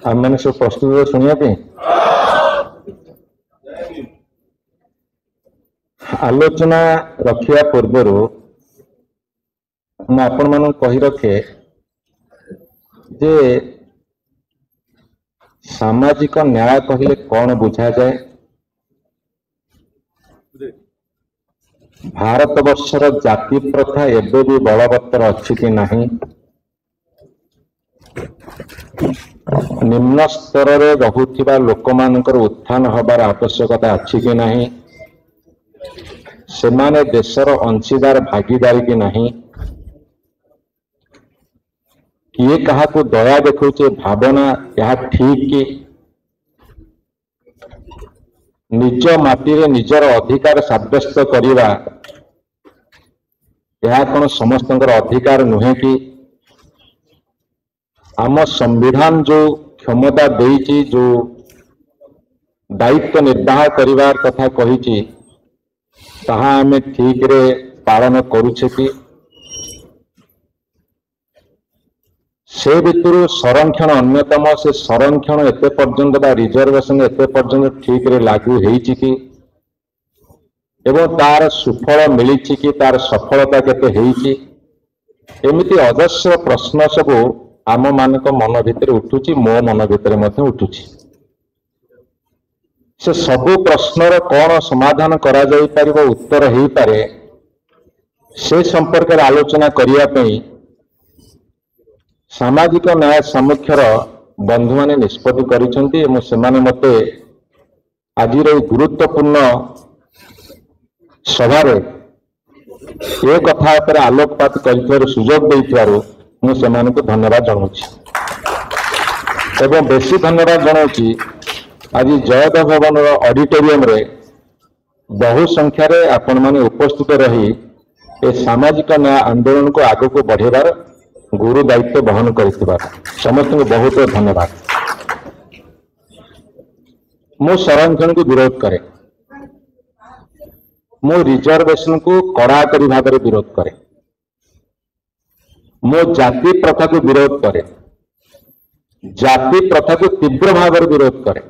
आम मैंने सब प्रस्तुत शुणा आलोचना रखा पूर्वर आपण मान कही रखे जे सामाजिक न्याय कहले कौन बुझा जाए। भारत वर्षर जाति प्रथा एबे भी बलवत्तर अच्छी कि नहीं, निम्न स्तर रे रहुथिबा लोकमानकर उत्थान हबार आवश्यकता अच्छी कि नहीं, सेमाने देशर अंशीदार भागीदारी कि नहीं, किए कहा को दया देखुचे भावना यह ठीक कि निज माटीरे निजर अधिकार साब्यस्त करिवा यह कौन समस्तंकर अधिकार नुहे कि आम संविधान जो क्षमता देइछि जो दायित्व निर्वाह करिवार कथा कहिछि ताहा आमे ठीक रे पालन करूछे कि से भितर संरक्षण अन्यतम। से संरक्षण एते पर्यंत बा रिजर्वेशन एते पर्यंत ठीक रे लागू हेइछि कि एवं तार सुफल मिलिछि कि तार सफलता केते हेइछि, एमिति अजस्र प्रश्न सब आम मानक मन भितर उठुछि, मो मन भितर मध्य उठुछि। से सबु प्रश्नर कौन समाधान करा जाई परिबो, उत्तर हेइ पारे, से संपर्क रे आलोचना करिया पई सामाजिक न्याय समुख्यर बंधु माने निष्पत्ति करिसेंती एवं सेमाने मते आज गुरुत्वपूर्ण सभारे ए कथा पर आलोकपात कर सुजोग देइथिबारु मु सेमानकु धन्यवाद जनाउछि। एवं बेसी धन्यवाद जनाउछि आज जयदेव भवन ऑडिटोरियम रे बहु संख्यार आपण माने उपस्थित रही ए सामाजिक न्याय आंदोलन को आगो को बढ़ेबार गुरु दायित्व बहन कर समस्त को बहुत धन्यवाद। मु संरक्षण को विरोध करे, मु रिजर्वेशन को कड़ाकड़ी भाव में विरोध करे, मु जाति प्रथा को विरोध करे, जाति प्रथा को तीव्र भाव में विरोध करे।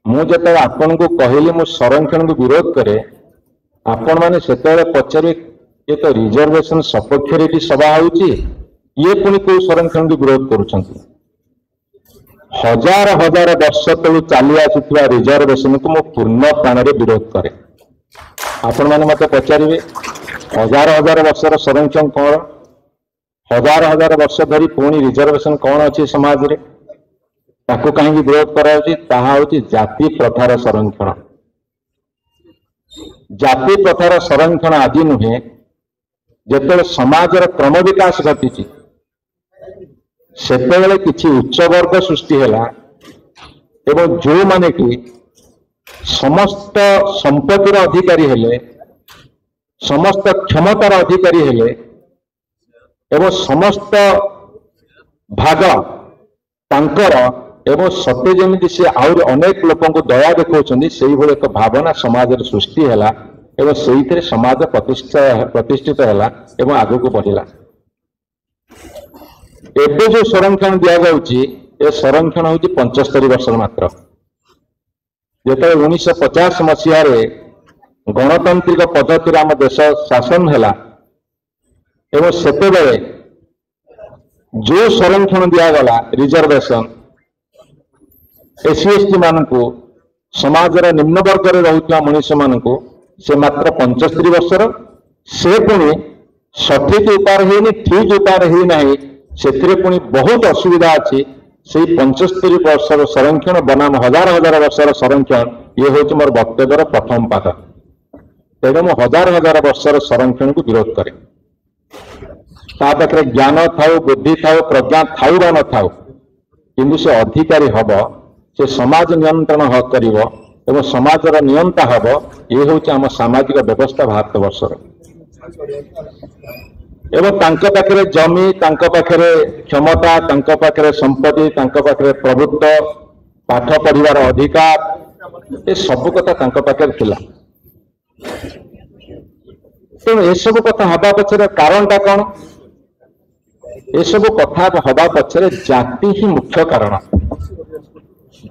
मु जब आपण को कहली मु संरक्षण को विरोध करे, आपण माने सेतेबेले पचारे ये तो रिजर्वेशन सपक्ष रे सभा होउची, ये पुणी को संरक्षण को विरोध करुछंती। हजार हजार वर्ष तलु चली आसुवा रिजर्वेशन को मु पूर्ण प्राण रे विरोध करे। आपण माने मते पचारिबे हजार हजार वर्षर संरक्षण कौन, हजार हजार वर्ष धरी पुणी रिजर्वेशन कौन अच्छी समाज रे, ताको कहीं विरोध कराउची, ताहा होची जाति प्रथार संरक्षण। जाति प्रथार संरक्षण आज नुहे, जेतेबेले समाजर क्रम विकास घटी सेतेबेले किछि उच्च वर्ग सृष्टि हैला एवं जो माने कि समस्त संपत्तिर अधिकारी हेले, समस्त क्षमतार अधिकारी हेले एवं समस्त भाग तांकर एवं सत्य जमिति से आउर अनेक लोकों को दया देखौछन्ती, सेही भली एक भावना समाज रे सृष्टि हैला एवं से समाज प्रतिष्ठित है एवं आग को बढ़ला। एबे जो संरक्षण दि जाउची ए संरक्षण होची 75 वर्ष मात्र। जेते 1950 मसीह गणतांत्रिक पद्धति आम देश शासन है एवं सेतेबेले जो संरक्षण दिगला रिजर्वेशन एससी एसटी मानकु समाजर निम्न वर्ग रे रहुଥିବା मनुष्य मानकु से मात्र 75 वर्षर, से पुणी सठिक उपाय है ठीक उपाय है ना, से पुणी बहुत असुविधा अच्छी। से 75 वर्षर संरक्षण बनाम हजार हजार वर्षर संरक्षण ये हूँ मोर वक्तव्यर प्रथम पाद। तेणु मु हजार हजार वर्षर संरक्षण को विरोध करे। ता पाखे ज्ञान थाउ, बुद्धि थाउ, प्रज्ञा थाउ बा न थाउ, किंतु से अधिकारी हम, से समाज नियंत्रण करिवो एवं समाजर नियंता हम, ये हूँ आम सामाजिक व्यवस्था भारत वर्षर। एवं तांको पाखरे जमी, तांको पाखरे क्षमता, तांको पाखरे संपत्ति, तांको पाखरे प्रभुत्व, पाठ पढ़िबार अधिकार, ये सब कथा तांको पाखरे थिला। तेणु ये सब कथा हवा पछरे कारणटा कौन? ये सब कथा हवा पछरे जाति ही मुख्य कारण।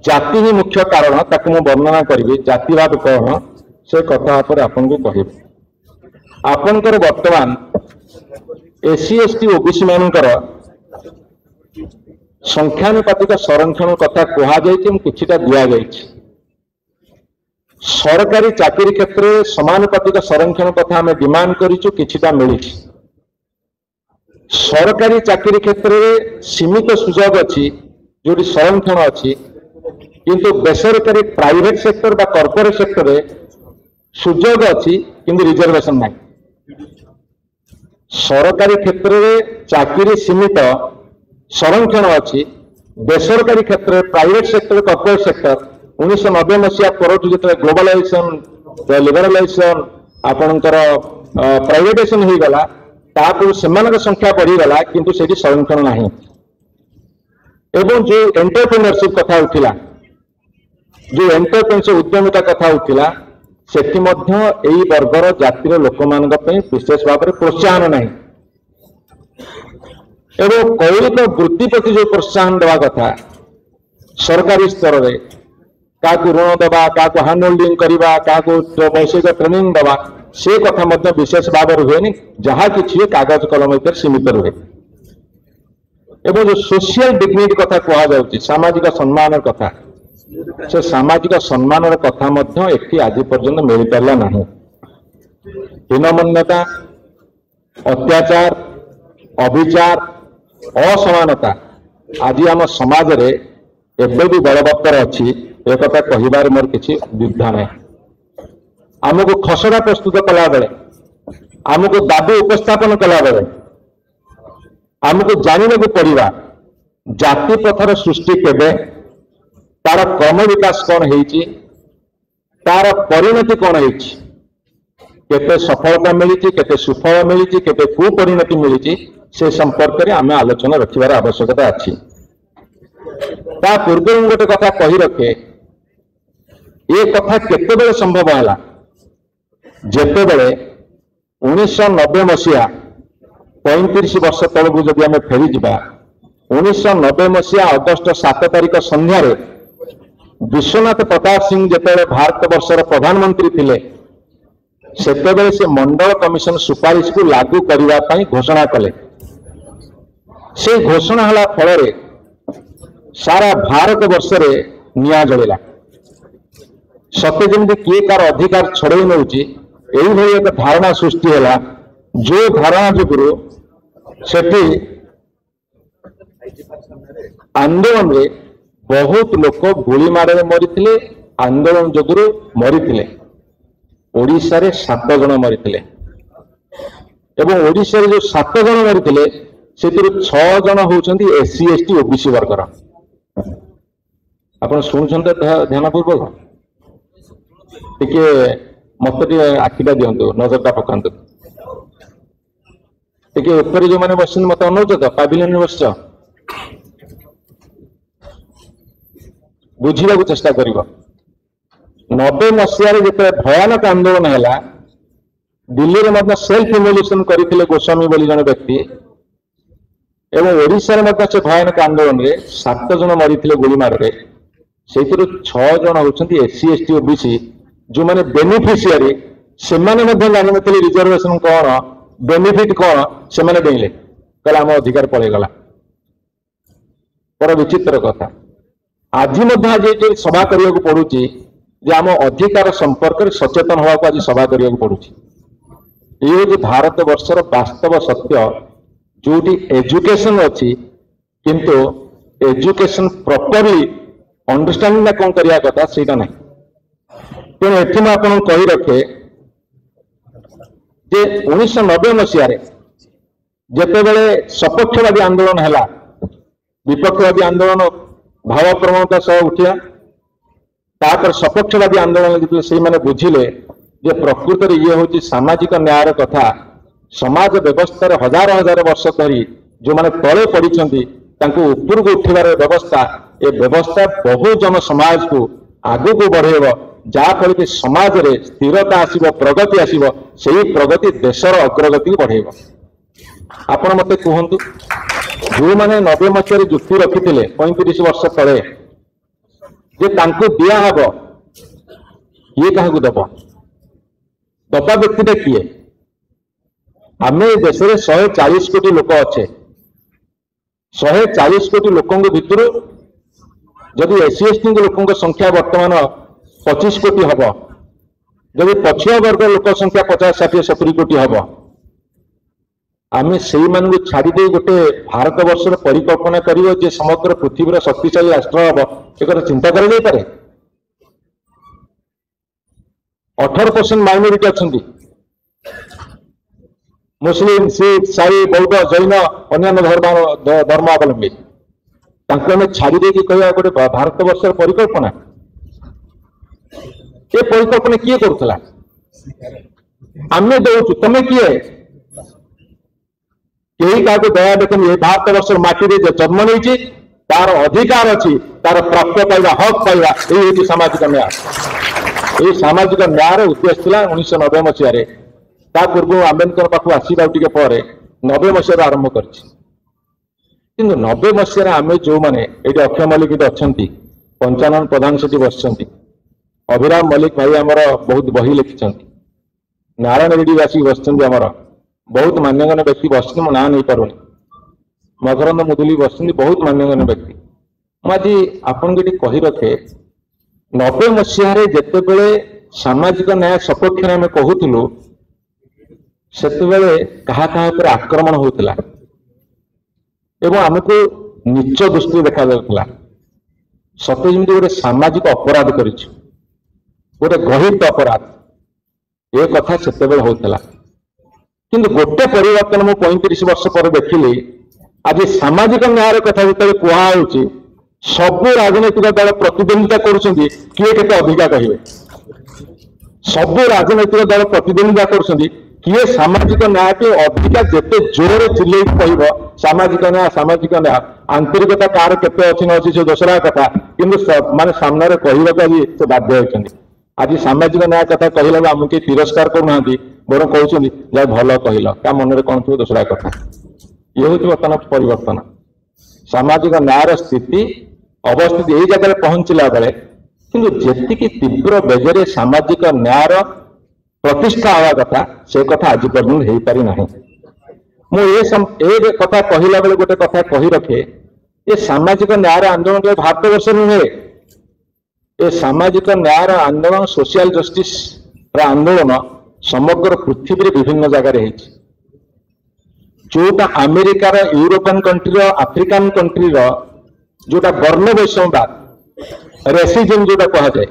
जाति ही मुख्य कारण ताकू मु वर्णना करी जातिवाद कौन से कथा पर आपन को कहबे। आपनकर वर्तमान एससी एसटी ओबीसी मानकर संख्यानुपातिक संरक्षण कथा कहा जाइए किछिटा दिया जाइए। सरकारी चाकरी क्षेत्र में समानुपातिक संरक्षण कथा आम डिमांड करिछु किछिटा मिली। सरकारी चाकरी क्षेत्र में सीमित सुजोग अच्छी जो संरक्षण अच्छी किंतु बेसरकारी प्राइवेट सेक्टर बा कॉर्पोरेट सेक्टर में सुजोग अच्छी किंतु रिजर्वेशन नहीं। सरकारी क्षेत्र में चाकरी सीमित संरक्षण अच्छी बेसरकारी क्षेत्र में प्राइवेट सेक्टर कॉर्पोरेट सेक्टर 1990 मसीहा पर जो ग्लोबलाइजेशन लिबरालाइजेशन आपणकर प्राइवेटाइजेशन हो गला तापर से संख्या बढ़ीगला किंतु से संरक्षण नहीं। एवं जो एंटरप्रेन्योरशिप कथा उठिला जो एंटरप्रेन्योरशिप उद्यमिता कथा उठिला सेठी मध्य एई वर्गर जातिर लोक मानक पे विशेष भाव में प्रोत्साहन नहीं। एवं कौलिक वृत्ति प्रति जो प्रोत्साहन देवा कथा सरकारी स्तर में क्या ऋण दबा क्या हैंड होल्डिंग करवा क्या वैषयिक ट्रेनिंग दबा से कथा मध्य विशेष भाव हुए जहाँ कि कागज कलम सीमित रुहे। एवं जो सोशल डिग्निटी कथा कहुच्छी सामाजिक सम्मान कथा से सामाजिक सम्मान कथा एटी आज पर्यंत मिल पारा ना। हीनमन्यता अत्याचार अभिचार असमानता आज आम समाज रे एबे भी बलवत्तर अच्छी एक कहबार मोर किसी द्विधा नहीं। आमको खसड़ा प्रस्तुत कला बेले आमको दाबी उपस्थापन कला बेले आमको जानने को पड़ा जाति प्रथार सृष्टि केबे तार क्रम विकास कौन है तार परिणति कौन है केते सफलता मिली केते सुफल मिली केते कुपरिणति मिली से संपर्क में आम आलोचना रखिबार आवश्यकता अच्छी। ता पूर्व गोटे कथा कही रखे ये कथा केतेबेले संभव है जेतेबेले 1990 मसीहा 35 वर्ष तलू जदि आम फेरी जा 1990 मसीहा अगस्ट 7 तारिख संध्यार विश्वनाथ प्रताप सिंह जिते भारत वर्षर प्रधानमंत्री थिले सेतेबेले से मंडल कमिशन सुपारिश को लागू करने घोषणा कले। से घोषणा हला फल सारा भारत वर्ष रे निया जलिला सत्य जमी किए कार अधिकार छड़े नौची यही एक धारणा सृष्टि है जो धारणा जुगुरु सेठी आंदोलन रे बहुत लोक गुली मारे मरी आंदोलन जुगुरु मरी ओडिशा रे 7 जन मरी एवं ओडिशा रे जो 7 जन मरी से 6 जन होउछंती एससी एसटी ओबीसी वर्गर। आप शुणुंट ध्यानपूर्वक टे मत आखिटा दिंतु नजरटा पकातु टे जो मैंने बस मत अनौच तो पाविलियन बस बुझा चेष्टा कर 90 मसीह जो भयानक आंदोलन है दिल्ली में सेल्फ इमोल्यूशन करते गोस्वामी बोली जन व्यक्ति एवं ओडिशा रे से भयानक आंदोलन में 7 जन मरी गोली मारे से 6 जन होती एससी एसटी ओबीसी जो मैंने बेनिफिशियरी से जान रिजर्वेशन कौन बेनिफिट कौन से डेले कल आम अधिकार पलैगला। बड़ विचित्र कथा आज आज सभा करने को पड़ुची जे आम अधिकार संपर्क में सचेतन हवा को आज सभा करने को पड़ुची। ये हूँ भारत वर्षर वास्तव सत्य जो एजुकेशन अच्छी किंतु एजुकेशन प्रॉपरली अंडरस्टैंडिंग कौन करने कथा सीटा ना। तेणु ये आपको कही रखे जे 1990 मसीह जितेबले सपक्षवादी आंदोलन है विपक्षवादी आंदोलन भाव प्रवणता सह उठिया तापर सपक्षवादी आंदोलन जो से मैंने बुझिले जे प्रकृत में ये हूँ सामाजिक न्याय कथा समाज व्यवस्था हजार हजार वर्ष धरी जो मैंने तले पड़ी ऊपर को उठार व्यवस्था ये व्यवस्था बहुजन समाज को आगू को बढ़ेब जहाँफल कि समाज रे स्थिरता आसब प्रगति आसब से प्रगति देशर अग्रगति बढ़ेब। आपण मते कहतु जो मैंने 90 मसीह जुक्ति रखी 35 वर्ष तले दिया हब ये क्या दब दबा व्यक्ति किए आम देश में 140 कोटी लोक अच्छे 140 कोटी लोकों भितर जदि एससी एसटी लोकों संख्या वर्तमान 25 कोटी हम जदि पछुआ वर्ग लोक संख्या 50 60 70 कोटी हम आम से छाड़ी गोटे भारत वर्षर परिकल्पना कर समग्र पृथ्वीर शक्तिशाली राष्ट्र हम एक चिंता कर 18% माइनोरिटी अच्छा मुस्लिम सिख साई बौद्ध जैन अन्य धर्मावलंबी छाड़ी कह गोटे भारत वर्षर परिकल्पना ये परिकल्पना किए करुला आम दौचु तुम किए कहीं क्या दया देखनी भारत वर्ष माटी जन्म नहीं तार अधिकार अच्छी तार प्राप्त पाइबा हक पाइबा यही सामाजिक न्याय ये सामाजिक न्याय उद्देश्य था 1990 मसीह पूर्व आंबेडकर पाखु आसवा पर 90 मसीह आरंभ कर 90 मसीह आम जो मैंने ये अक्षय मल्लिक अच्छा पंचानन प्रधान से बस अभिराम मल्लिक भाई आमर बहुत बही लिखिं नारायण रेड्डी आसिक बस बहुत मान्यगण्य व्यक्ति बस मो ना नहीं पारुनी मकरंद मुदुली बस बहुत मान्यगण्य व्यक्ति मुझे आपन कही रखे 90 मसीह जिते सामाजिक न्याय सपक्ष आम कहूलु से क्या आक्रमण होता आमको नीच दृष्टि देखा सत्य जमी गोटे सामाजिक अपराध कर गोटे गहित अपराध ये कथा से होता किंतु गोटे परिवर्तन मु 35 वर्ष पर देखिली आज सामाजिक न्याय कथा जो कहुच्छी सबू राजनैतिक दल प्रतिद्वंदिता करुँचे किए केते अधिका कहे सबू राजनैतिक दल प्रतिद्वंदिता करुँचे किए सामाजिक न्याय के अधिका जिते जोर चिल्ले कह सामाजिक न्याय आंतरिकता कार केते अच्छी न अच्छी से दोसरा कथा किंतु माने सामने कहवाक आज से बाध्य होती आज सामाजिक न्याय कथा कहला आम के तिरस्कार करना बर कहते भल कहल क्या मन में कौन थी दूसरा कथा ये हूँ बर्तमान परिवर्तन सामाजिक न्यायर स्थिति अवस्थिति यही जगह पहुंचला बेले किंतु जी तीव्र बेगरे सामाजिक न्यायर प्रतिष्ठा हवा कथा से कथा आज पर्यटन हो पारि ना मुझे कथा कहला बेले गोटे कथा कही रखे ये सामाजिक न्यायर आंदोलन भारत वर्ष नुहे ये सामाजिक न्यायर आंदोलन सोशल जस्टिस आंदोलन समग्र पृथ्वी विभिन्न जगार जोटा अमेरिकार यूरोपियन कंट्री आफ्रिकान कंट्री जोटा वर्ण वैषम्यवाद रेसिज्म जोटा कह जाए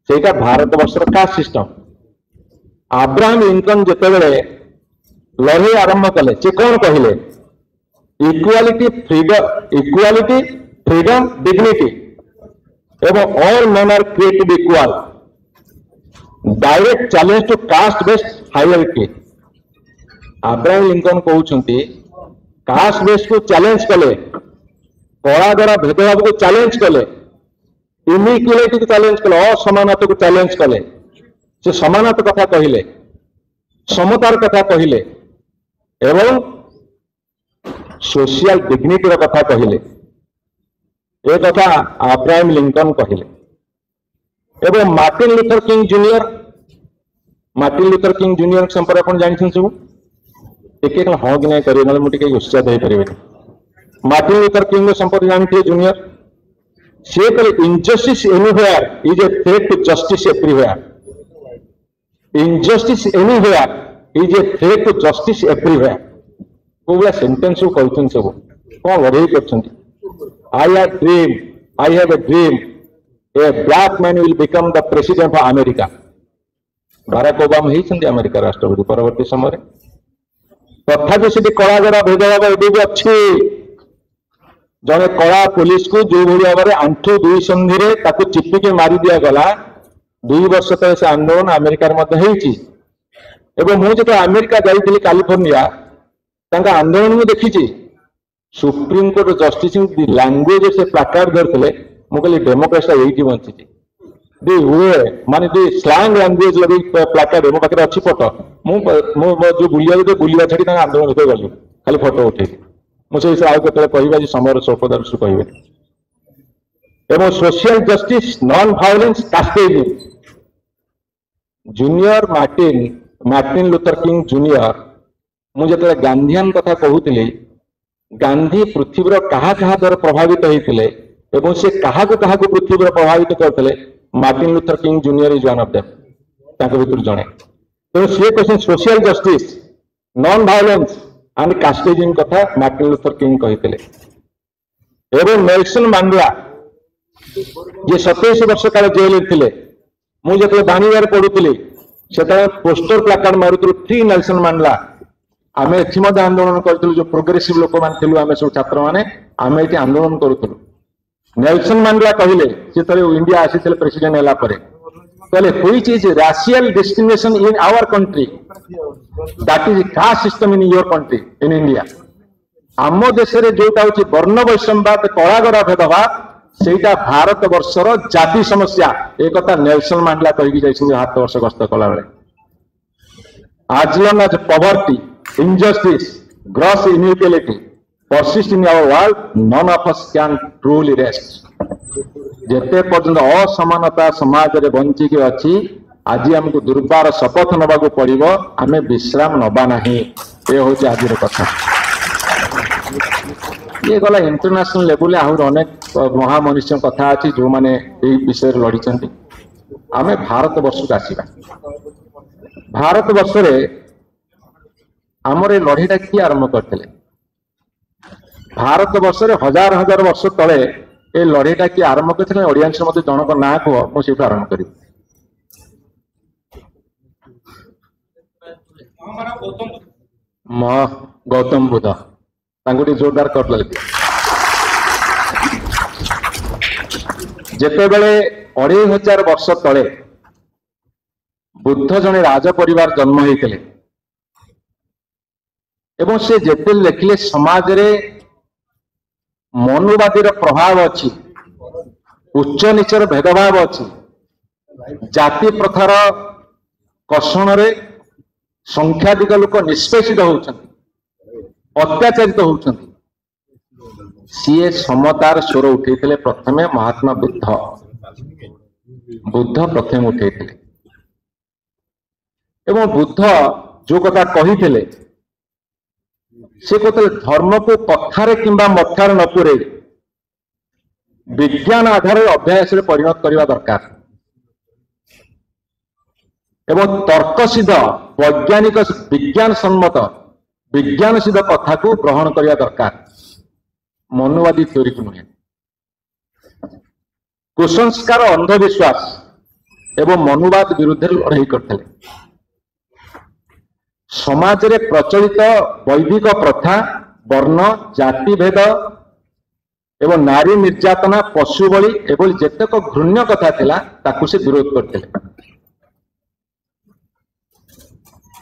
से भारत वर्षर कास्ट सिस्टम अब्राहम लिंकन जिते लड़े आरंभ कले से कौन कहले इक्वालिटी फ्रीडम डिग्निटी एवं all men are created equal direct challenge to caste based hierarchy Abraham Lincoln कहते कास्ट बेस्ड को चैलेंज कले कला द्वारा भेदभाव को चैलेंज कले इनइक्वालिटी को चैलेंज कले असमानता को चैलेंज कले से समानता कथा कहले समतार कथा कहले एवं सोशल डिग्निटी कथा कहले ए कथा अब्राहम लिंकन कहले एवं मार्टिन लूथर किंग जूनियर संपर्क आप जानते सब टे हाँ कि नहीं करेंगे ना मुझे उत्साह हो पारे मार्टिन लूथर किंग संपर्क जानते जूनियर सी कहले injustice anywhere is a threat to justice everywhere injustice anywhere is a threat to justice everywhere को भाया सेंटेंस कहते सब कौन लड़े कर I have a dream a black man will become the president of America Barack Obama होती America राष्ट्रपति परवर्ती समय तथापि से कला द्वारा भेदभाव एवं भी अच्छी जड़े कला पुलिस को जो भाव में आंठू दुई संधि चिपिकी मारी दिगला 2 वर्ष तक से आंदोलन अमेरिकार मुझे जो अमेरिका जाइली कैलिफोर्निया आंदोलन मुझे देखी सुप्रीम कोर्ट जस्टिस लैंग्वेज से प्लाकार्ड धरते मुझे डेमोक्रेसी यही बंची माने स्लांग लैंग्वेज लगे प्लाकार्ड मो पाखे अच्छी फोटो जो बुलिया छाड़ी आंदोलन गलु खाली फोटो उठे मुझे आउ के कह समय स्वल्पता कहे एवं सोशल जस्टिस नॉन वायलेंस कास्टेजिंग junior Martin Luther King junior मुझे गांधीयन कथा कहूली गांधी पृथ्वीर क्या द्वारा प्रभावित होते एवं से क्या पृथ्वी प्रभावित करते Martin Luther King junior is one of them भर जड़े तेणु सी कह social justice non violence and कास्टेजिंग कथा मार्टिन लूथर किंग कहते एवं नेल्सन मांडेला ये 27 वर्ष काल जेल थे मुझे बाणीबार पढ़ुली से पोस्टर प्लाकार्ड मारुलु फ्री नेल्सन मांडेला आम एथि आंदोलन करूँ जो प्रोग्रेसिव लोक मैंने आम सब छात्र मैंने आम ये आंदोलन करूँ नेल्सन मांडेला कहले से इंडिया आसी प्रेसिडेंट है कहले which is racial discrimination in our country that is caste system in your country in India आम देश में जोटा हूँ वर्ण वैषम्यवाद कलागड़ा भेदभाव सेटा भारत वर्षर जाति समस्या एक नेल्सन मांडेला कही 7 वर्ष गस्त कला आज long as poverty injustice gross inequality persist in our world none of us can truly rest जेते पर्यंत असमानता समाज रे बंची के अछि आज हमको दुर्बार शपथ नबाकू पड़िबो आमे विश्राम नबा नाही ए होची आजिर कथा ये गला इंटरनेशनल लेवल आहुर अनेक महामनुष्य कथा अछि जो माने ए विषय लड़ी छथि आमे भारत वर्ष का आसीबा भारत वर्ष रे आमर ये लड़ाईटा किए आरंभ करते भारत वर्ष हजार हजार वर्ष तले ये लड़ाईटा किए आरंभ करते ऑडियंस मत जनक ना कह मुझे आरंभ करी गौतम बुद्ध जोरदार कर लगे जिते बड़े 2500 वर्ष तले बुद्ध जने राज परिवार जन्म होते एवं से जेते लिखले समाज रे मनुवादी प्रभाव अच्छी उच्च नीचर भेदभाव अच्छी जाति प्रथार कर्षण रे संख्याधिक लोक निष्पेषित होउछन्ति अत्याचारित होउछन्ति सीए समतार स्वर उठेइथिले प्रथमे महात्मा बुद्ध प्रथम उठेइथिले एवं बुद्ध जो कथा कहिथिले से कहते धर्म को कथार किंबा मठार न पुरे विज्ञान आधार अभ्यास परिणत करने दरकार एवं तर्क सिद्ध वैज्ञानिक विज्ञान सम्मत विज्ञान सिद्ध कथा को ग्रहण करने दरकार मनुवादी थ्योरी को नुहे कुसंस्कार अंधविश्वास एवं मनुवाद विरुद्ध लड़ाई करते समाज रे प्रचलित वैदिक प्रथा वर्ण जाति भेद एवं नारी निर्यातना पशु बलि एवं जेतक घृण्य कथा थिला ताकू से विरोध करते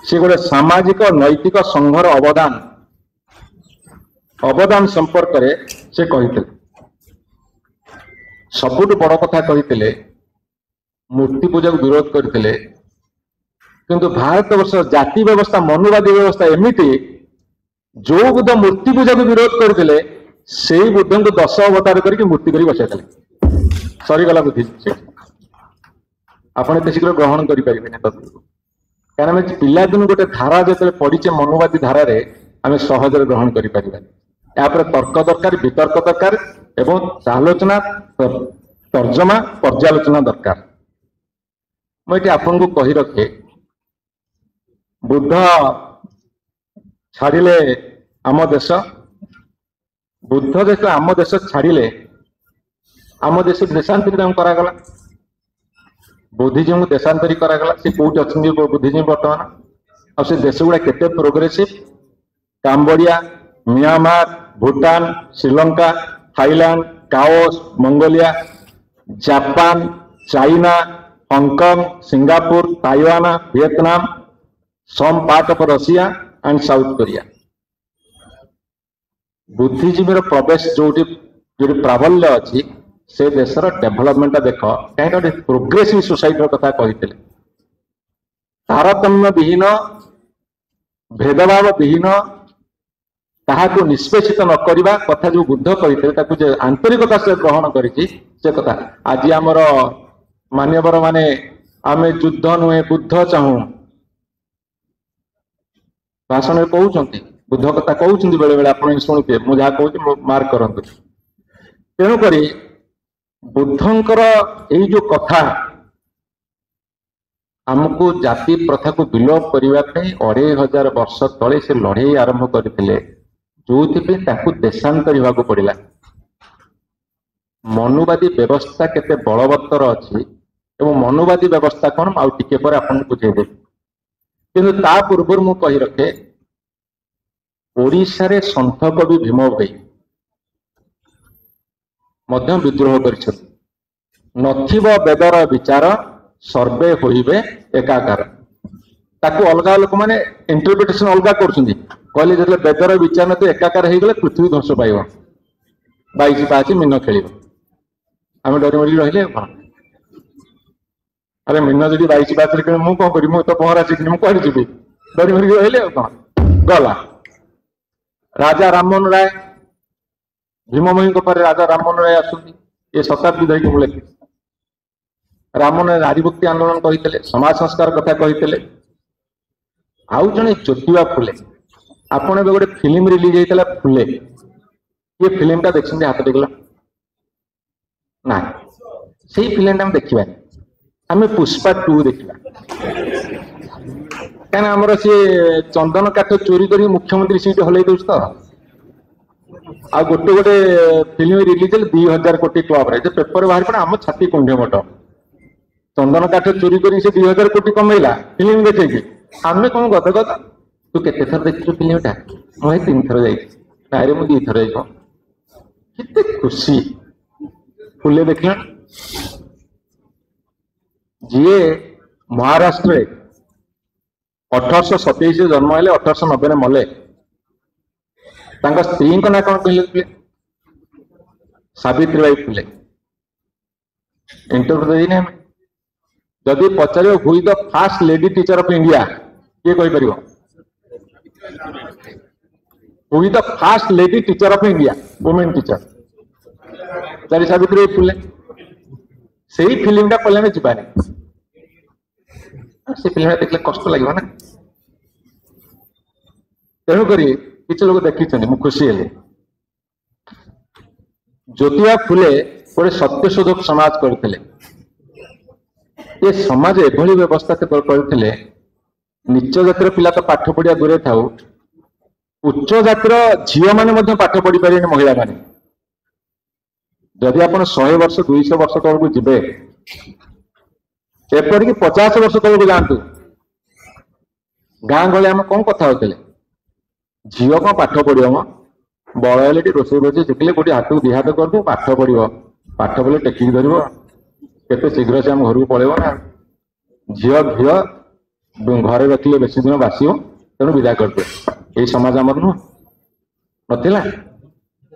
से गोटे सामाजिक नैतिक संघर अवदान संपर्क रे से कहिथिले सबुठ बड़ कथा कहिथिले मूर्ति पूजा को विरोध करथिले किंतु भारत वर्ष जाति व्यवस्था मनुवादी व्यवस्था एमती जो बुद्ध मूर्ति पूजा को विरोध करते से बुद्ध को 10 अवतार करके मूर्ति कर बसई सरीगला बुद्धि आप शीघ्र ग्रहण करें कारण पिलादिन गोटे धारा जो पढ़ीचे मनुवादी धारा आम सहज ग्रहण कर तर्क दरकार वितर्क दरकार एवं आलोचना तर्जमा पर्यालोचना दरकार मुझे आपन को कही रखे बुद्ध छाड़िले आम देश बुद्ध देश आम देश छाड़िले आम देश देशांतरित करागला बुद्धिजीवी देशांतरित करागला से कौट अच्छे बुद्धिजीवी बर्तमान आ से देश गुड़ा केते progressive Cambodia Myanmar Bhutan Sri Lanka Thailand Laos Mongolia Japan China Hong Kong Singapore Taiwan Vietnam some part of Russia and South Korea बुद्धिजीवी प्रवेश जो प्राबल्य अच्छी से देशर डेभलपमेंट देख कहीं प्रोग्रेसिव सोसाइटी कथा कहते तारतम्य विहीन भेदभाव विहीन ତାହାକୁ ନିଷ୍ପେଷିତ ନ କରିବା କଥା ଯୋଉ ବୁଦ୍ଧ କହିଥିଲେ ତାକୁ ଯେ ଆନ୍ତରିକତା ସେ ଗ୍ରହଣ କରିଛି ସେ କଥା ଆଜି ଆମର ମାନ୍ୟବର ମାନେ ଆମେ ଯୁଦ୍ଧ ନୁହେଁ ବୁଦ୍ଧ ଚାହୁଁ ଭାଷଣରେ କହୁଛନ୍ତି ବୁଦ୍ଧ କଥା କହୁଛନ୍ତି ବେଳେ ବେଳେ ଆପଣ ଶୁଣିଥିବେ ମୁଁ ଯାହା କହୁଛି ମାର୍କ କରନ୍ତୁ। ତେଣୁକରି ବୁଦ୍ଧଙ୍କର ଏଇ ଯୋଉ କଥା ଆମକୁ ଜାତି ପ୍ରଥାକୁ ବିଲୋପ କରିବା ପାଇଁ 2500 ବର୍ଷ ତଳେ ସେ ଲଢେଇ ଆରମ୍ଭ କରିଥିଲେ ଯୋଉଥିପାଇଁ ତାକୁ ଦେଶାନ୍ତର ହେବାକୁ ପଡିଲା। ମନୁବାଦୀ ବ୍ୟବସ୍ଥା କେତେ ବଳବତ୍ତର ଅଛି ଏବଂ ମନୁବାଦୀ ବ୍ୟବସ୍ଥା କଣ ଆଉ ଟିକେ ପରେ ଆପଣଙ୍କୁ ବୁଝେଇଦେବି। କିନ୍ତୁ ତା ପୂର୍ବରୁ ମୁଁ କହି ରଖେ ଓଡ଼ିଶାରେ ସନ୍ଥ କବି ଭୀମ ଭୋଇ ମଧ୍ୟ ବିଦ୍ରୋହ କରିଛନ୍ତି। ନଥିବ ବେଦର ବିଚାର ସର୍ବେ ହୋଇବେ ଏକାକାର। ତାକୁ ଅଲଗା ଲୋକମାନେ ଇଣ୍ଟରପ୍ରିଟେସନ ଅଲଗା କରୁଛନ୍ତି କହିଲେ ଯେତେବେଳେ ବେଦର ବିଚାର ନଥିବ ଏକାକାର ହେଇଗଲେ ପୃଥିବୀ ଧ୍ୱଂସ ପାଇବ 22 ପାହାଚ ମୀନ ଖେଳିବ ଆମେ ଡରି ମରିକି ରହିଲେ କଣ ଆରେ ମୀନ ଯଦି 22 ପାହାଚରେ ଖେଳେ ମୁଁ କଣ କରିବି ମୁଁ ତ ପହଁରା ଶିଖିନି ମୁଁ କୁଆଡେ ଯିବି ଡରି ମରିକି ରହିଲେ ଆଉ କଣ ଗଲା। ରାଜା ରାମମୋହନ ରାୟ ଭୀମଭୋଇଙ୍କ ପରେ ରାଜା ରାମମୋହନ ରାୟ ଆସୁଛନ୍ତି ଏ ଶତାବ୍ଦୀ ଧରିକି ମୁଁ ଲେଖିଛି। ରାମମୋହନ ନାରୀଭୁକ୍ତି ଆନ୍ଦୋଳନ କହିଥିଲେ ସମାଜ ସଂସ୍କାର କଥା କହିଥିଲେ। ଆଉ ଜଣେ ଜ୍ୟୋତିବା ଫୁଲେ ଆପଣ ଏବେ ଗୋଟେ ଫିଲ୍ମ ରିଲିଜ ହେଇଥିଲା ଫୁଲେ ये फिल्मटा देखते हाथ टेकला ना से फिल्मटा हम देखा आम पुष्पा 2 देखा क्या आमर सी चंदन काठ चोरी कर मुख्यमंत्री सीट हल दौर तो आ गोटे गोटे फिल्म रिलीज 2000 कोटी क्लब रे पेपर बाहर पड़ा आम छाती कुंडे मट चंदन काठ चोरी कर 2000 कोटी कमेला फिल्म देखे आम कौन गत गत तू केते थर देखिलु फिल्मटा मुझे 3 थर जाइए मु 2 थर जाइए कितने खुशी फुले देखला जी महाराष्ट्र 1827 जन्म हेले 1890 मले स्त्री ना कौन कहले सावित्रीबाई फुले इंटरव्यू देने जदि पचार who the first lady teacher of India किए कहीपर who the first lady teacher of India women teacher चारी सावित्री फुले से ही फिल्मटा पड़े में जीवानी से फिल्म देखले कष्ट लगे ना तेणुक किसी लोग देखी मुझे खुशी है। ज्योतिबा फुले गोटे सत्यशोधक समाज करते ये समाज एभली व्यवस्था करते नीच जातिर पिला तो पाठ पढ़िया दूरे था उच्च जातिर झील मैंने पाठ पढ़ी पारे महिला मैंने जदि आप 100 वर्ष 200 वर्ष तौर को जीवे एपरिक 50 वर्ष तौर को जातु गाँ गले आम कौन कथा होते झील कौन पाठ पढ़ो म बड़ हेले रोसे रोसे शिखिले गोटे हाथ को 2 हाथ कर पाठ पढ़ो पाठ पढ़े टेकिक धर केते शीघ्र से आम घर को पलैब ना झील घी घरे रखिले बेसी दिन बासिब तेणु विदा करदे यही समाज आमर नुह नाला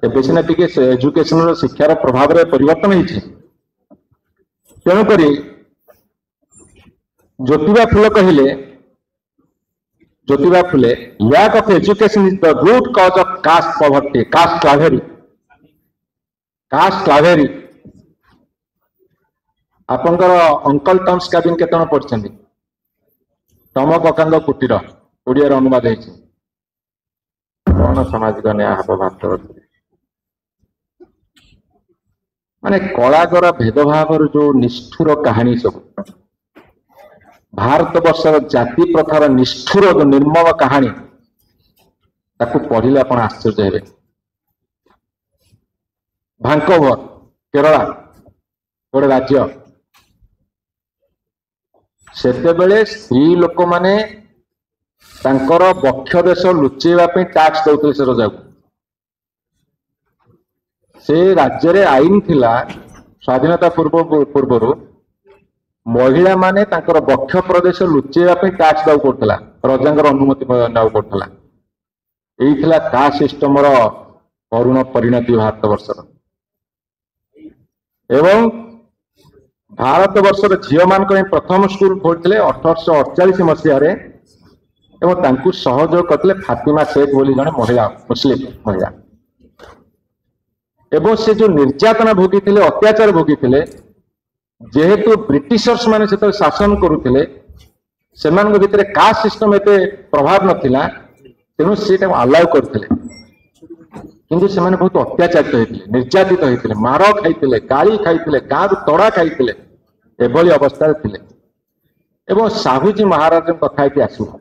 एबे सिना टिके एजुकेशन शिक्षार प्रभाव रे परिवर्तन होती तेणुक ज्योतिबा फुले कहले Jyotiba Phule lack of education is the root cause of caste poverty caste slavery आपंकर अंकल टम्स कैबिन केत पढ़ी टम कका कुटीर ओडिया अनुवाद होती कौन सामाजिक न्याय हम भारत माने कलागर भेदभाव जो निष्ठुर कहानी सब भारत वर्षर जाति प्रथार निष्ठुर जो निर्मम कहानी ताकू पढ़िले आप आश्चर्य हे। भांकोवर केरला गोटे राज्य सेतेबेले स्त्री लोक माने तांकर बक्ष देश लुचेवा पे टैक्स दौते से रजा से राज्य रे आईन थिला स्वाधीनता पूर्व महिला माने तांकर बक्ष प्रदेश लुचेवा पे टैक्स दाउ करथला रजांकर अनुमति दाउ करथला एई थिला कास्ट सिस्टम रो करुण परिणति भारत वर्षर एवं भारत वर्षर झील मान प्रथम स्कूल खोलते 1848 मसीह ଏବଂ ତାଙ୍କୁ सहयोग करते फातिमा शेख बोली जड़े महिला मुस्लिम महिला एवं से जो निर्यातना भोगी थे अत्याचार भोगी थे जेहेतु ब्रिटिशर्स माने से शासन करुले से भितर कास्ट सिस्टम एत प्रभाव नाला तेणु से अलाउ करते किंतु से बहुत अत्याचारित होते निर्यातित होते मार खाई गाड़ी खाई गाँव तड़ा खाई एभली अवस्था थे एवं साहूजी महाराज कथा ये आसू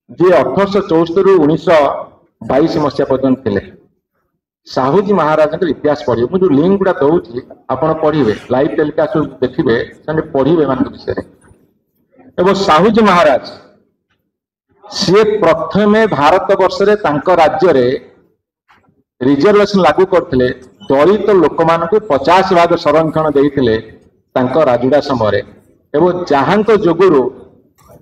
जी 1874 रु 1922 मसीहा पर्यटन थे साहूजी महाराज इतिहास पढ़े मुझे लिंक गुड़ा दूसरी आप पढ़े लाइव टेलीकास्ट देखिए पढ़े मान विषय एवं साहूजी महाराज सी प्रथम भारत वर्ष राज्य रिजर्वेशन लागू करते दलित लोक मान 50% संरक्षण देते राजुड़ा समय एवं जहां जोगुरु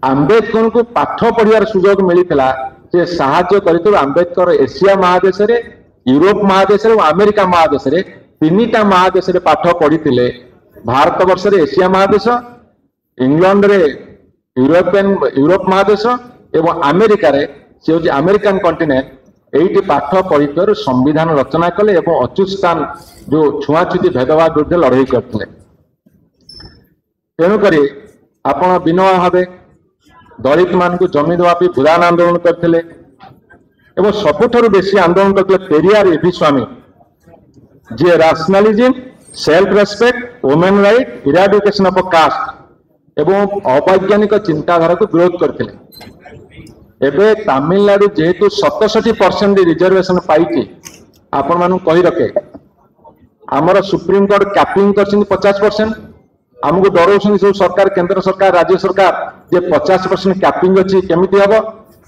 आंबेडकर को पाठ पढ़ार सुजोग मिलता से साहाय्य कर आंबेडकर एशिया महादेश यूरोप महादेश और अमेरिका महादेश तीनटा महादेश पाठ पढ़ी भारत वर्ष एशिया महादेश इंग्लैंड रे यूरोप महादेश एवं अमेरिका रे से हूँ अमेरिकन कंटिनेंट यही पाठ पढ़ी संविधान रचना कले एवं अच्युतान जो छुआछुती भेदभाव विरुद्ध लड़ाई करते तेणुक आपण विनय भाव दलित मान जमी देवाई भूदान आंदोलन करते एवं सबुठारु बेसी आंदोलन करते पेरियार एभि स्वामी जे rationalism self respect women right eradication of caste एवं अवैज्ञानिक चिंताधारा को विरोध करते एबे तमिलनाडु जेहेतु 67% रिजर्वेशन पाई आपण मानु कही रखे आमर सुप्रीम कोर्ट कैपिंग कर 50% आमको डराउन सब सरकार केंद्र सरकार राज्य सरकार जे 50% कैपिंग अच्छी केमिति हम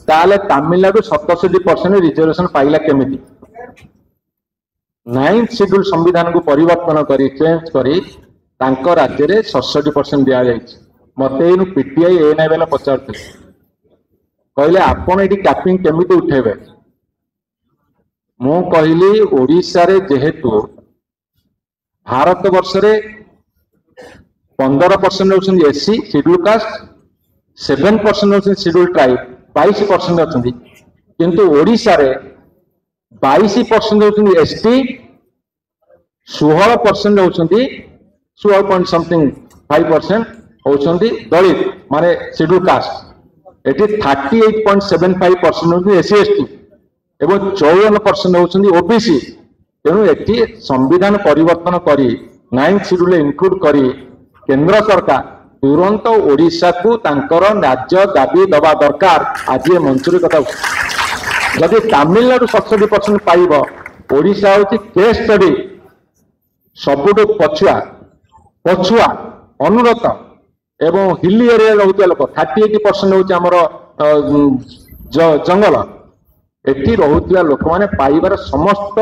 ताले तमिलनाडु 67% रिजर्वेशन पाइला केमिति 9th शेड्यूल संविधान को परिवर्तन करी चेंज करी तांको राज्य रे 67% दिया जाय मते इनु पीटीआई एएनआई वाला पचारते कहले आपण एटी कैपिंग केमिति उठेबे मु कहली ओडिसा रे जेहेतु भारत वर्ष रे 15% होउछन एससी शेड्यूल कास्ट 7% होउछन शेड्यूल ट्राइब 22% अच्छी किंतु ओडिशा रे 22% होउछन एसटी 16% होउछन 16.5% होउछन दलित माने शेड्यूल कास्ट एटी 38.75% होउछन एससी एसटी एवं 54% होउछन ओबीसी तेणु एटी संविधान परिवर्तन करी 9th शेड्यूल इनक्लूड करी केंद्र सरकार तुरंत ओडिशा को तांकर राज्य दाबी दबा दरकार आज ये मंजूरी कथा जदि तमिलनाडु 67% पाइब ओडिशा हूँ केस स्टडी सबुठ पछुआ पछुआ अनुरत एवं हिली एरिया रोकता लोक 38% हूँ आमर जंगल एटी रोकता लोक मैंने पाइबार समस्त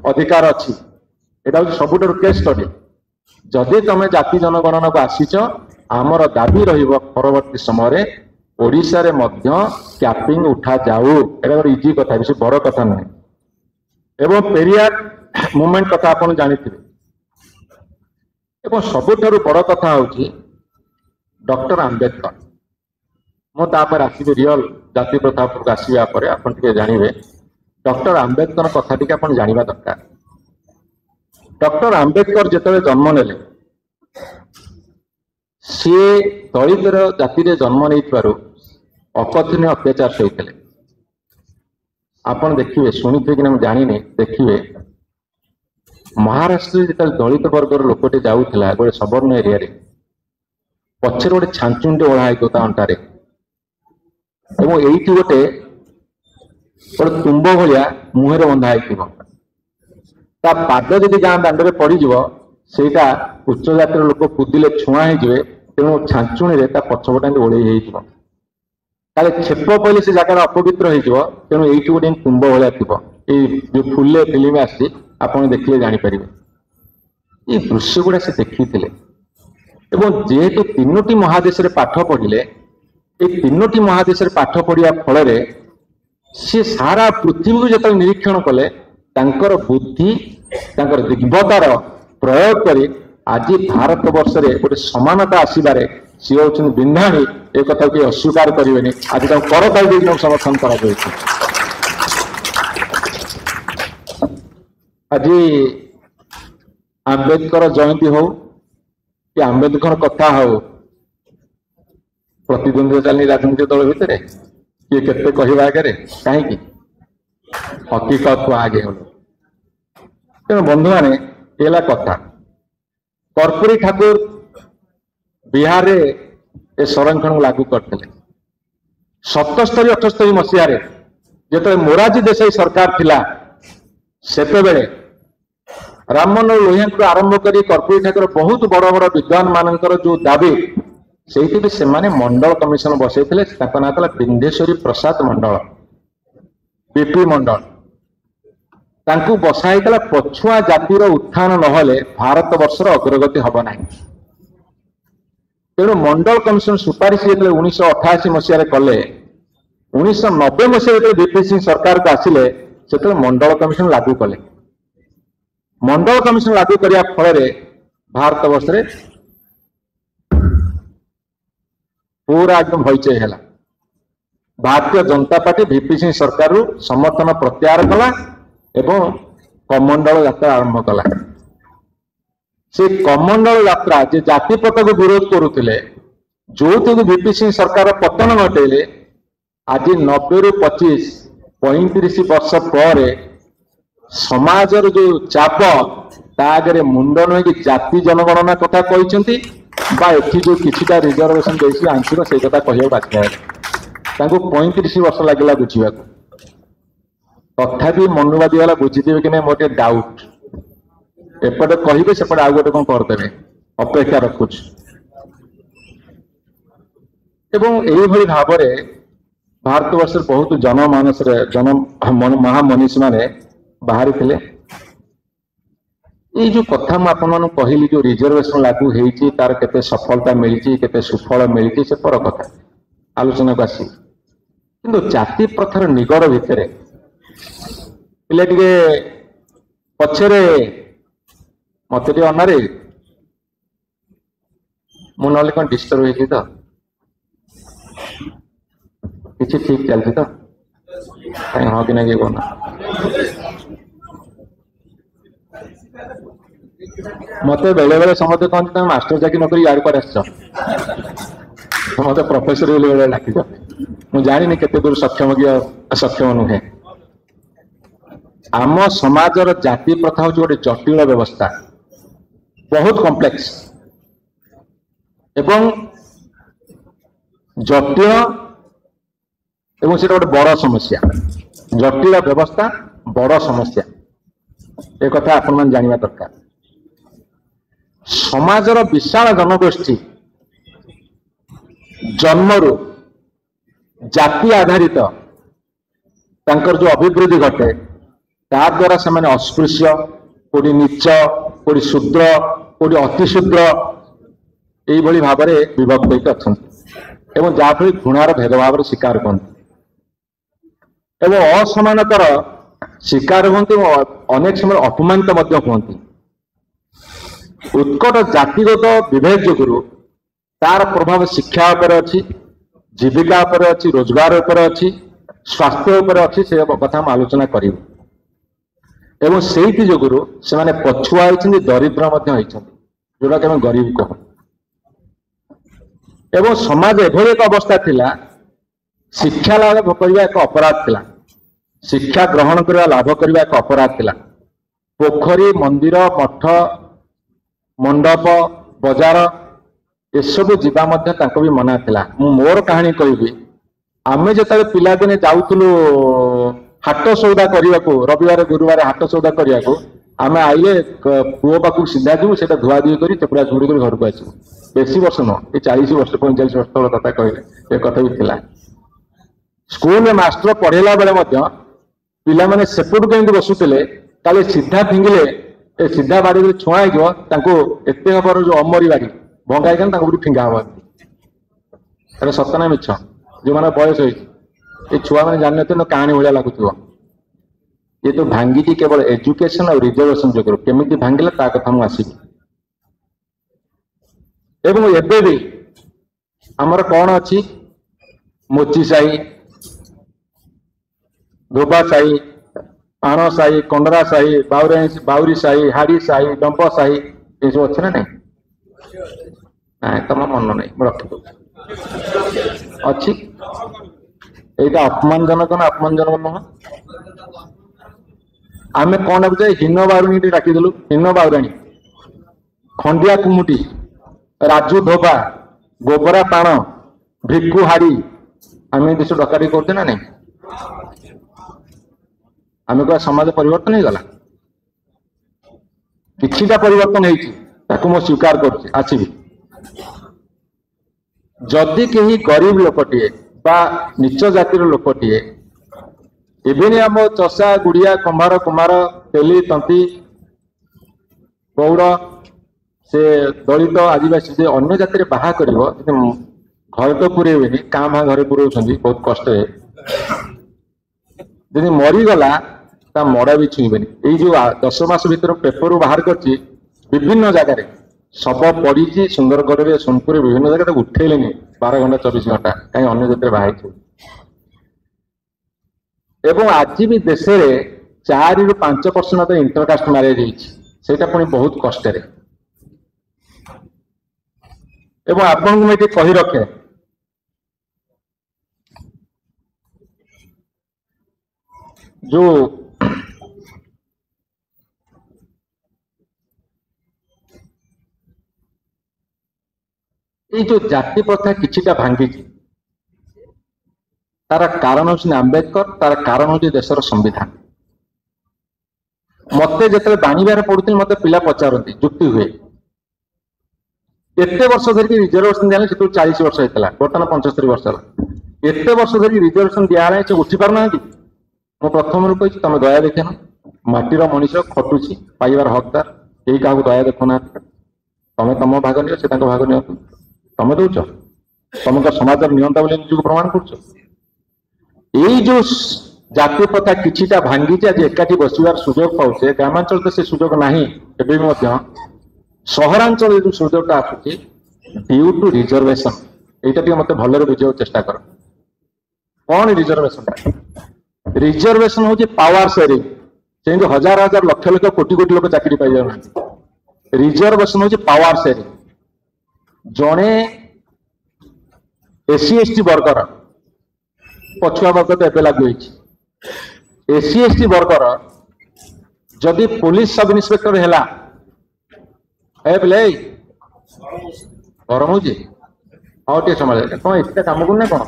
अधिकार अच्छी यहाँ हूँ सबुठ केस स्टडी जदि तुम जाति जनगणना को आसीच आमर दाबी रहिबो परवर्ती समय ओडिशा रे मध्य कैपिंग उठा जाऊ एटा गोटे इजी कथा बेसी बड़ कथा नहीं एवं पेरियार मूवमेंट कथा आपण जानिथिबे एवं सबुठारु बड़ कथा होची डॉक्टर आंबेडकर मो तापर आसीबे रियल जाति प्रथा पर आसीबे आपरे आपण टिके जानिबे डॉक्टर आंबेडकर कथा टिके आपण जानिबा दरकार डॉक्टर आंबेडकर जेतबे जन्म नेले सी दलित जाति जन्म नहीं अकथनीय अत्याचार सही आपड़ देखिए शुणी थे कि जानी देखिए महाराष्ट्र जो दलित वर्गर लोकटे जाऊला गोटे सबर्ण एरिया पचर गोटे छांचुंटे ओढ़ा होता अंटारे एवं गोटे तुम्ब भाया मुहर बंधा हो पाद जदि गाँ दांडे पड़ज सेटा उच्च जातिर लोक कुदिले छुआ हो तेणु छांचुणी पछपटा ओढ़े ताले छेप पहले से जगह अपवित्र हो तेणु ये गोटे कुंभ भाया थी जो फुले फिल्म आसी आप देखिए जापर ये दृश्य गुड़ा से देखी जेहेतु तीनोटी महादेश पाठ पढ़िले ये तीनोटी महादेश पाठ पढ़िया फल सी सारा पृथ्वी को जो निरीक्षण कले बुद्धि दिग्भतार प्रयोग कर आज भारत वर्ष रे गोटे समानता आसबार सी हूँ बिंधाणी ए कथा कि अस्वीकार करेंगे आज करताली समर्थन कर आज आंबेडकर जयंती हो कि आंबेडकर कथा हो प्रतिद्वंदी चलनी राजनीतिक दल भितर किए केते कहवा आगे कहीं हकीकत आगे हल तेणु बंधु मैंने ये कथा कर्पूरी ठाकुर बिहार रे ए संरक्षण लागू करते 77-78 मसीह जो मोरारजी देसाई सरकार थिला सेतेबेले राममोहन लोहिया को आरंभ कर कर्पूरी ठाकुर बहुत बड़ बड़ विद्वान मानकर जो दाबी से मंडल कमिशन बसई ना बिंदेश्वरी प्रसाद मंडल बीपी मंडल तांकू बसाई पछुआ जातिर उत्थान नहले भारत वर्षर अग्रगति हम ना तेणु मंडल कमिशन सुपारिश 1988 मसीह कले 1990 मसीह बीपी सिंह सरकार को आसिले से मंडल कमिशन लागू कले मंडल कमिशन लागू करने फल भारत वर्ष पूरा एकदम हईचई है भारतीय जनता पार्टी बीपी सिंह सरकार समर्थन प्रत्याहार कला एवं कमंडल यात्रा आरंभ कला से कमंडल यात्रा जे जाति प्रथा को विरोध करुले जो थी बीपी सिंह सरकार पतन घटेले आज 90 ରୁ 25-35 वर्ष पर समाजर जो चाप तागे मुंड नुहे कि जाति जनगणना कथा कहते एटी जो किसी रिजर्वेशन देसी आंशिक से कथा कह बाध्य 35 वर्ष लगे बुझा तथापि मनुवादी वाला बुझीदेवे कि नहीं मोटे डाउट एपटे कहे सेपटे आउ गोटे कौन करदे अपेक्षा रखुच भाव भारत वर्ष बहुत जनमानस जन महामनीषी माने बाहरी थे ये जो कथा मुझे कहली जो रिजर्वेशन लागू होती तार केते सफलता मिली केते सुफल मिली से पर कथा आलोचना को आसी किंतु जाति प्रथार निगड़ भितर पिले टे पछरे मत अनारे मुझे कौन डिस्टर्ब हो तो किसी ठीक चलती तो कहीं हाँ कि नहीं कहना मत बेले बेले समझते कहते तुम मास्टर चाकरी नौकरी यार पर मत प्रोफेसर बेले डाक मुझे जानी केते दूर सक्षम सक्षम नुहे आम समाजर जाति प्रथा हूँ गोटे जटिल व्यवस्था बहुत कॉम्प्लेक्स एवं जटिल एवं से गोटे बड़ समस्या जटिल व्यवस्था बड़ समस्या एक कथा आपण मैंने जानवा दरकार समाजर विशाल जनगोष्ठी जन्मरू जाति आधारित तांकर जो अभिवृद्धि घटे ता द्वारा से माने अस्पृश्य कोड़ी नीच कोड़ी शूद्र कोड़ी अतिशूद्र यही भाव में विभक्त होकर अच्छा एवं जहाँफल घृणार भेदभाव शिकार करते एवं असमानतार शिकार हमें अनेक समय अपमानित हमें उत्कट जातिगत विभेद जो तार प्रभाव शिक्षा उपर अच्छी जीविका उपर अच्छी रोजगार उपर अच्छी स्वास्थ्य उपर अच्छी से कथा हम आलोचना करूँ एवं से जो से माने पछुआ होती दरिद्र जोटा कि गरीब कह एवं समाज एभली एक अवस्था थिला शिक्षा लाभ करने एक अपराध थिला शिक्षा ग्रहण करने लाभ करने एक अपराध थिला पोखरी मंदिर मठ मंडप बजार एसबू जावा भी मना थिला मोर कहानी कहबी आमे जो पिलादिने जाऊलु हाट सौदा करने को रविवार गुरुवार हाट सौदा करने को आम आइले पुओ पाक सीधा जीव से धुआ धुई कर चुपड़ा चुड़ी कर घर को आसू बेसी वर्ष नुह ये 40 वर्ष 45 वर्ष तक कथा कहले ये कथा भी थिला स्कूल में मास्टर पढ़ेला बेले पिला माने सेपटू केमती बसुले ताले सीधा फिंगिले ए सीधा बाड़ी छुआ एत हबर जो अमरी बाड़ी भंगाई फिंगा हम सतना मिछ जो मैंने बयस हो छुआ मैंने जान तो कहानी भाया लगुव ये तो भांगी केवल एजुकेशन और रिजर्वेशन जो केमी भांगिला ता कथा मुझे आसबी एवं एबे भी आमर कौन अच्छी मोची साही धोबा साही आण साही कंडरा साही बाउरी साही हाड़ी साही डंप साही ये सब अच्छे ना नहीं ना तुम मन नहीं रखी दो अच्छी यहाँ अपमानजनक ना अपमानजनक नुह आम कौन भाई हीन बाउराणी डाकिदेलु हीन बाउराणी खंडिया कुमुटी राजू धोबा गोबरा ताण भिक्कु हाड़ी आम देश डकाटी करते ना नहीं आम क्या समाज परिवर्तन हो गला किछिटा परिवर्तन हो स्वीकार कर आसबि जदि कहीं गरीब लोकटे बा नीच जातिर लोकटे एवं आम चषा गुड़िया कुम्हार कुमार तेली तंती गौड़ से दलित आदिवासी से अन्य जाति बाहा कर घर तो पुरेबे काँ भाँ घर पुराउछन्ति बहुत कष्ट जदि मरीगला ता मड़ा भी छुईबेनि ये जो 10 मास भीतर पेपर बाहर करछि विभिन्न जगार शब पड़ी सुंदरगढ़ सोनपुर विभिन्न जगह उठेले 12 घंटा 24 घंटा कहीं अन्य जाति बाहर एवं आज भी देश में 4 ରୁ 5% इंटरकास्ट मैरेज होता पुणी बहुत कष्ट एवं आपन को ये कही रखे जो ये जो जाति प्रथा किछिटा भांगी तार कारण हूँ आंबेडकर तार कारण हूँ देशर संविधान मते जिते बाणीबार पढ़ुती मत पिला पचारती जुक्ति हुए एत वर्ष धरिक रिजर्वेशन दिया से 40 वर्ष होता बर्तमान 75 वर्ष है एत वर्ष धरिक रिजर्वेशन दिया से उठी पार ना मु प्रथम कही तुम दया देखेन माटीर मनीष खटुची पाइबार हकदार यही क्या दया देखुना तुम तुम भाग नि से भाग नि तुम दौच तुम समाज नियंता बोली निजक प्रमाण कर जो जाति प्रथा किछिटा भांगी आज एकाठी बसवार सुजोग पाचे ग्रामांचल तो से सुजोग ना सहरांचल जो सुजोगटा आसूची ड्यू टू रिजर्वेशन यहाँ मत भल बुझे चेष्टा कर कौन रिजर्वेशन हूँ पावर शेयरिंग से हजार हजार लक्ष लक्ष कोटी कोटी लोग चाकरी पाई जाना रिजर्वेशन हूँ पावर शेयरिंग जड़े एससी एसटी वर्गर पछुआ वर्ग तो एवं लागू एससी एसटी वर्गर जदि पुलिस सब इन्स्पेक्टर है बोले गरम हो टे समाज कौन इतना कम करना कौन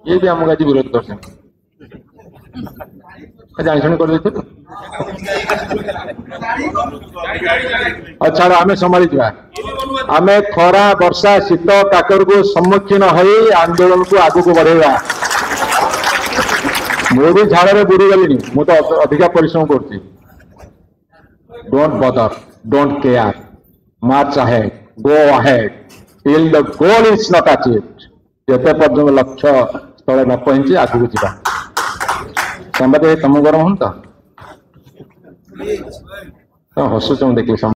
ये भी आमको आज विरोध कर जानी कर अच्छा आम संभाली आम खरा वर्षा शीत काकर को सम्मुखीन हो आंदोलन को आगू को बढ़ेगा मुझे झाड़ बुड़ी गली मुझे अधिका परिश्रम कर डोंट बदर don't care March ahead go ahead till the goal is not achieved जेते पर्यंत लक्ष्य स्थल न पहुंचे आगू जावा संबाद तुम गरम हम तो हसुच देखिए।